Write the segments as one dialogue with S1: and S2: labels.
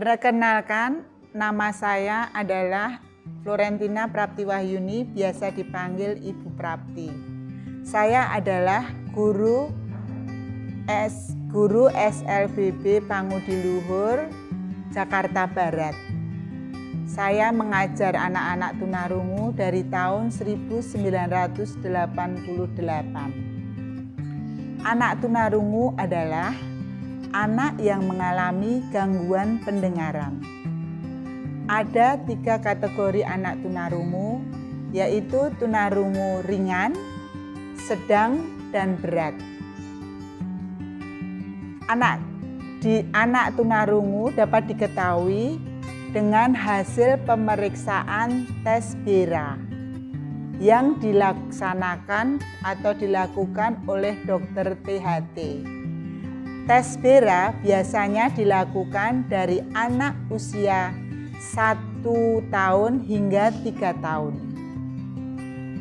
S1: Perkenalkan, nama saya adalah Florentina Praptiwahyuni, biasa dipanggil Ibu Prapti. Saya adalah guru SLBB Pangudiluhur, Jakarta Barat. Saya mengajar anak-anak tunarungu dari tahun 1988. Anak tunarungu adalah anak yang mengalami gangguan pendengaran. Ada 3 kategori anak tunarungu, yaitu tunarungu ringan, sedang, dan berat. Anak tunarungu dapat diketahui dengan hasil pemeriksaan tes BERA yang dilaksanakan atau dilakukan oleh dokter THT. Tes BERA biasanya dilakukan dari anak usia 1 tahun hingga 3 tahun.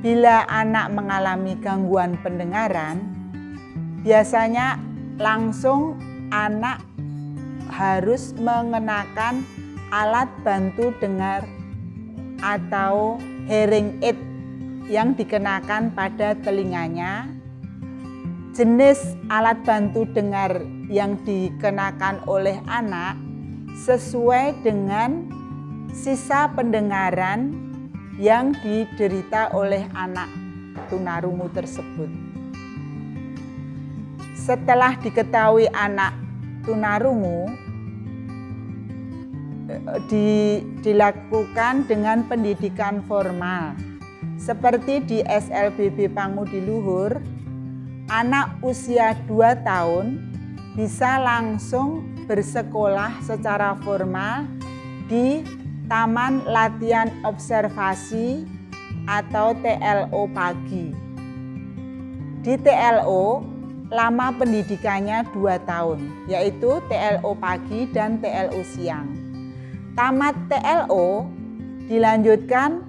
S1: Bila anak mengalami gangguan pendengaran, biasanya langsung anak harus mengenakan alat bantu dengar atau hearing aid yang dikenakan pada telinganya. Jenis alat bantu dengar yang dikenakan oleh anak sesuai dengan sisa pendengaran yang diderita oleh anak tunarungu tersebut. Setelah diketahui anak tunarungu, dilakukan dengan pendidikan formal. Seperti di SLBB Pangudiluhur, anak usia 2 tahun bisa langsung bersekolah secara formal di Taman Latihan Observasi atau TLO pagi. Di TLO, lama pendidikannya 2 tahun, yaitu TLO pagi dan TLO siang. Tamat TLO dilanjutkan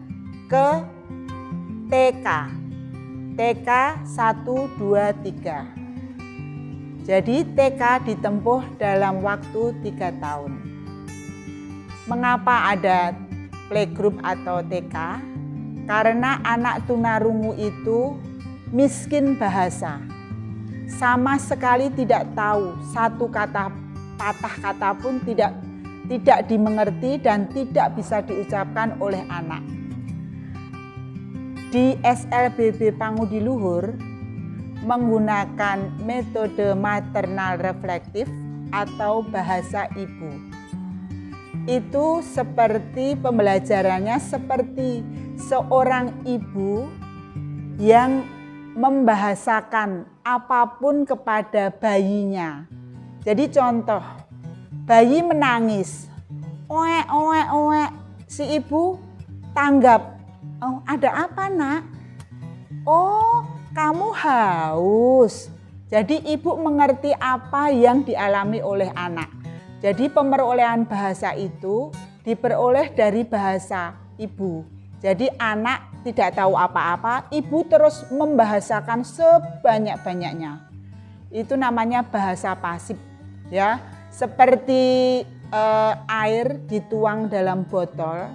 S1: ke TK 1, 2, 3. Jadi TK ditempuh dalam waktu 3 tahun. Mengapa ada playgroup atau TK? Karena anak tunarungu itu miskin bahasa. Sama sekali tidak tahu satu kata, patah kata pun tidak dimengerti dan tidak bisa diucapkan oleh anak. Di SLBB Pangudiluhur menggunakan metode maternal reflektif atau bahasa ibu. Itu seperti pembelajarannya seperti seorang ibu yang membahasakan apapun kepada bayinya. Jadi contoh, bayi menangis, oe oe oe, si ibu tanggap, oh, ada apa nak? Oh, kamu haus. Jadi ibu mengerti apa yang dialami oleh anak. Jadi pemerolehan bahasa itu diperoleh dari bahasa ibu. Jadi anak tidak tahu apa-apa, ibu terus membahasakan sebanyak-banyaknya. Itu namanya bahasa pasif, ya. Seperti air dituang dalam botol.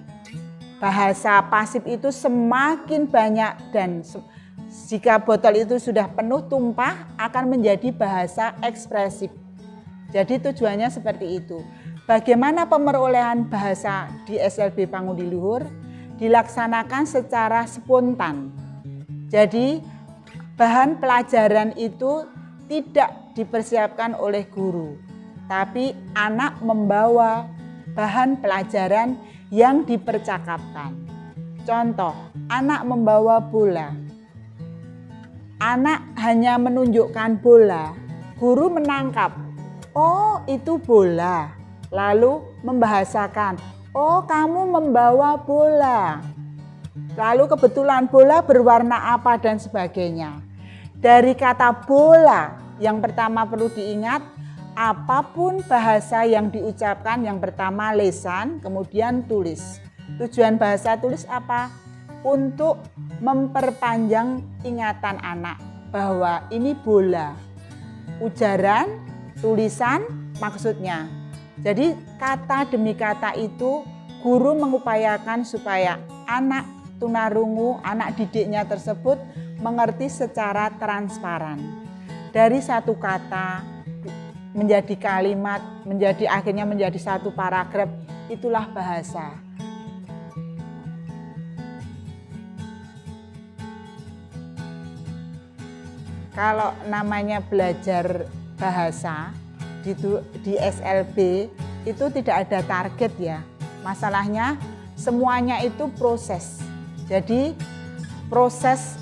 S1: Bahasa pasif itu semakin banyak dan jika botol itu sudah penuh tumpah akan menjadi bahasa ekspresif. Jadi tujuannya seperti itu. Bagaimana pemerolehan bahasa di SLB Pangudiluhur? Dilaksanakan secara spontan. Jadi bahan pelajaran itu tidak dipersiapkan oleh guru, tapi anak membawa bahan pelajaran yang dipercakapkan. Contoh, anak membawa bola. Anak hanya menunjukkan bola, guru menangkap, oh itu bola. Lalu membahasakan, oh kamu membawa bola. Lalu kebetulan bola berwarna apa dan sebagainya. Dari kata bola, yang pertama perlu diingat, apapun bahasa yang diucapkan, yang pertama lisan, kemudian tulis. Tujuan bahasa tulis apa? Untuk memperpanjang ingatan anak bahwa ini bola. Ujaran, tulisan maksudnya Jadi kata demi kata itu guru mengupayakan supaya anak tunarungu, anak didiknya tersebut mengerti secara transparan. Dari satu kata menjadi kalimat, akhirnya menjadi satu paragraf, itulah bahasa. Kalau namanya belajar bahasa di SLB itu tidak ada target ya. Masalahnya semuanya itu proses. Jadi proses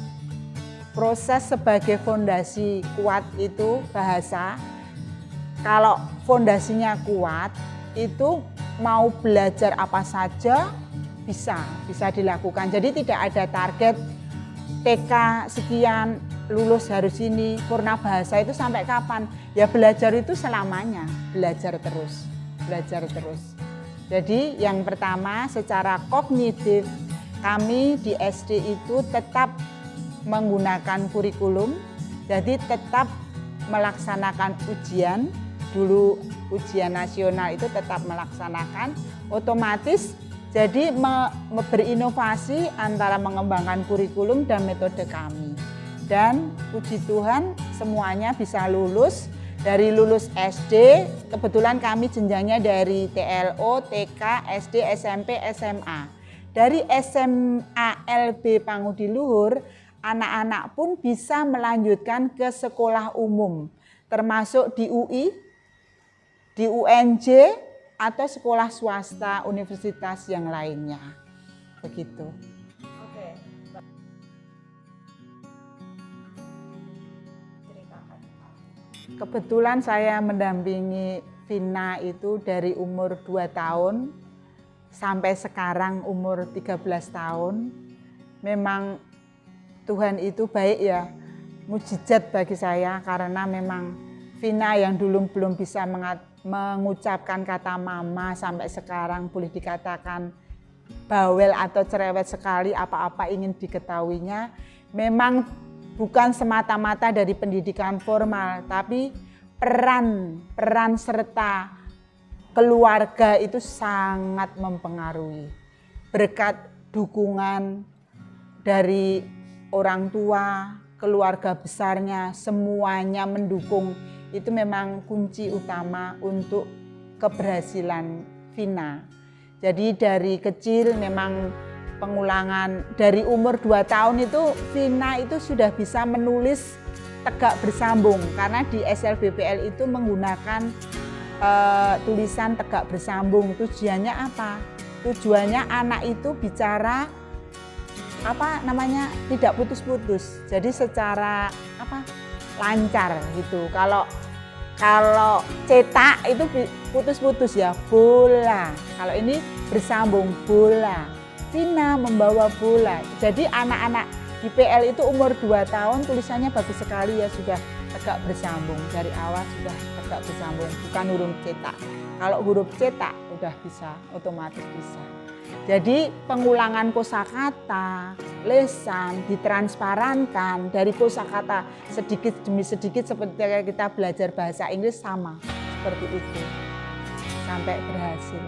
S1: sebagai fondasi kuat itu bahasa. Kalau fondasinya kuat itu mau belajar apa saja bisa dilakukan. Jadi tidak ada target TK sekian lulus harus ini, purna bahasa itu sampai kapan? Ya belajar itu selamanya, belajar terus. Jadi yang pertama secara kognitif kami di SD itu tetap menggunakan kurikulum, jadi tetap melaksanakan ujian, dulu ujian nasional itu tetap melaksanakan, otomatis jadi berinovasi antara mengembangkan kurikulum dan metode kami. Dan puji Tuhan semuanya bisa lulus. Dari lulus SD, kebetulan kami jenjangnya dari TLO, TK, SD, SMP, SMA. Dari SMA LB Pangudi Luhur, anak-anak pun bisa melanjutkan ke sekolah umum, termasuk di UI, di UNJ, atau sekolah swasta, universitas yang lainnya. Begitu. Kebetulan saya mendampingi Vina itu dari umur 2 tahun sampai sekarang umur 13 tahun. Memang Tuhan itu baik ya, mujizat bagi saya karena memang Vina yang dulu belum bisa mengucapkan kata mama sampai sekarang boleh dikatakan bawel atau cerewet sekali, apa-apa ingin diketahuinya. Memang bukan semata-mata dari pendidikan formal, tapi peran serta keluarga itu sangat mempengaruhi. Berkat dukungan dari orang tua, keluarga besarnya, semuanya mendukung. Itu memang kunci utama untuk keberhasilan Vina. Jadi dari kecil memang pengulangan, dari umur 2 tahun itu Vina itu sudah bisa menulis tegak bersambung karena di SLBPL itu menggunakan tulisan tegak bersambung. Tujuannya apa? Tujuannya anak itu bicara tidak putus-putus. Jadi secara lancar gitu. Kalau cetak itu putus-putus ya, bola. Kalau ini bersambung, bola. Vina membawa bola. Jadi anak-anak di PL itu umur 2 tahun tulisannya bagus sekali ya, sudah tegak bersambung. Dari awal sudah tegak bersambung, bukan huruf cetak. Kalau huruf cetak udah bisa, otomatis bisa. Jadi pengulangan kosakata, lesan ditransparankan dari kosakata sedikit demi sedikit seperti kita belajar bahasa Inggris sama seperti itu sampai berhasil.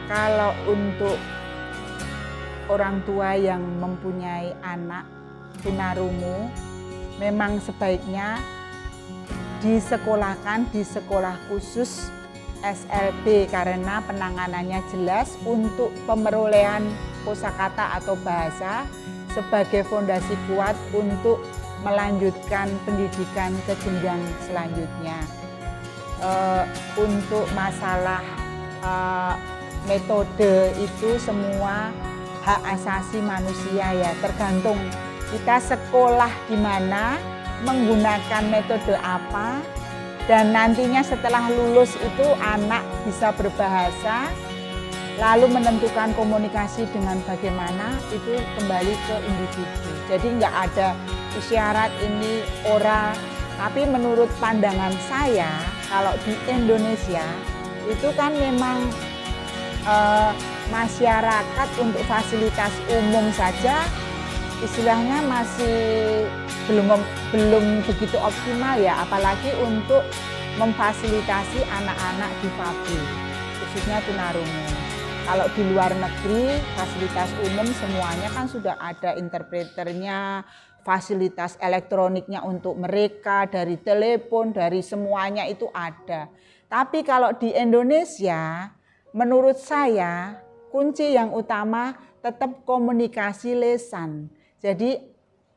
S1: Kalau untuk orang tua yang mempunyai anak tunarungu, memang sebaiknya disekolahkan di sekolah khusus SLB karena penanganannya jelas untuk pemerolehan kosakata atau bahasa sebagai fondasi kuat untuk melanjutkan pendidikan ke jenjang selanjutnya. Untuk masalah metode itu semua hak asasi manusia ya, tergantung kita sekolah di mana, menggunakan metode apa, dan nantinya setelah lulus itu anak bisa berbahasa, lalu menentukan komunikasi dengan bagaimana, itu kembali ke individu. Jadi nggak ada isyarat ini oral, tapi menurut pandangan saya kalau di Indonesia itu kan memang masyarakat untuk fasilitas umum saja istilahnya masih belum begitu optimal ya, apalagi untuk memfasilitasi anak-anak difabel, khususnya tunarungu. Kalau di luar negeri, fasilitas umum semuanya kan sudah ada interpreternya, fasilitas elektroniknya untuk mereka, dari telepon, dari semuanya itu ada. Tapi kalau di Indonesia, menurut saya kunci yang utama tetap komunikasi lisan. Jadi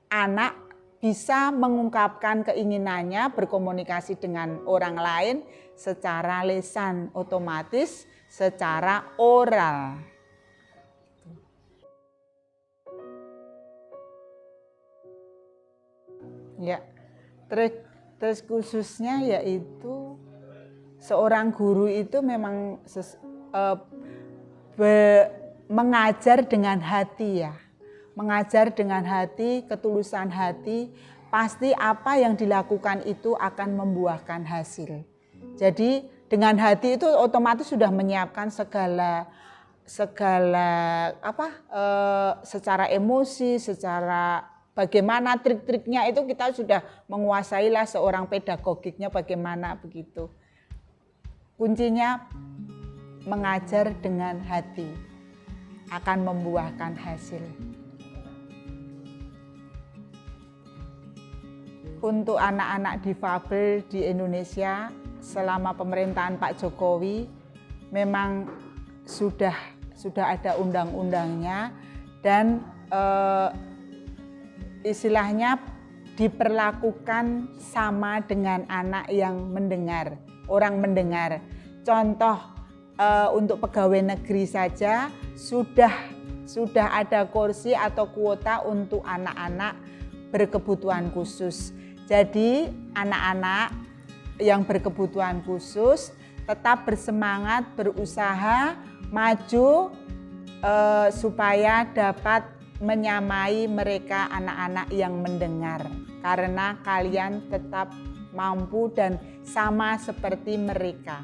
S1: anak bisa mengungkapkan keinginannya berkomunikasi dengan orang lain secara lisan, otomatis secara oral. Ya, terus khususnya yaitu seorang guru itu memang mengajar dengan hati ya. Mengajar dengan hati, ketulusan hati, pasti apa yang dilakukan itu akan membuahkan hasil. Jadi dengan hati itu otomatis sudah menyiapkan secara emosi, secara bagaimana trik-triknya itu kita sudah menguasailah, seorang pedagogiknya bagaimana begitu. Kuncinya mengajar dengan hati akan membuahkan hasil. Untuk anak-anak difabel di Indonesia selama pemerintahan Pak Jokowi memang sudah ada undang-undangnya dan istilahnya diperlakukan sama dengan anak yang mendengar, orang mendengar. Contoh untuk pegawai negeri saja sudah ada kursi atau kuota untuk anak-anak berkebutuhan khusus. Jadi anak-anak yang berkebutuhan khusus tetap bersemangat, berusaha, maju supaya dapat menyamai mereka anak-anak yang mendengar. Karena kalian tetap mampu dan sama seperti mereka.